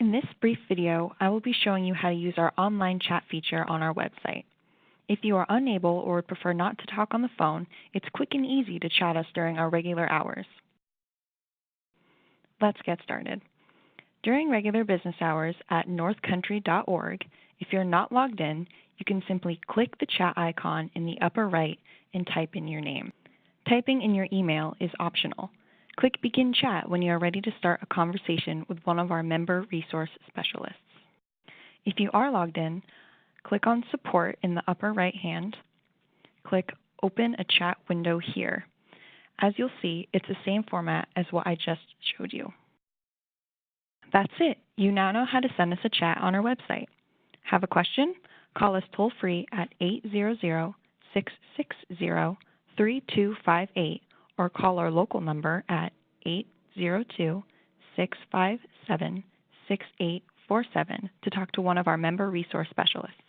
In this brief video, I will be showing you how to use our online chat feature on our website. If you are unable or would prefer not to talk on the phone, it's quick and easy to chat us during our regular hours. Let's get started. During regular business hours at northcountry.org, if you're not logged in, you can simply click the chat icon in the upper right and type in your name. Typing in your email is optional. Click Begin Chat when you are ready to start a conversation with one of our member resource specialists. If you are logged in, click on Support in the upper right hand. Click Open a Chat window here. As you'll see, it's the same format as what I just showed you. That's it. You now know how to send us a chat on our website. Have a question? Call us toll-free at 800-660-3258 or call our local number at 802-657-6847 to talk to one of our member resource specialists.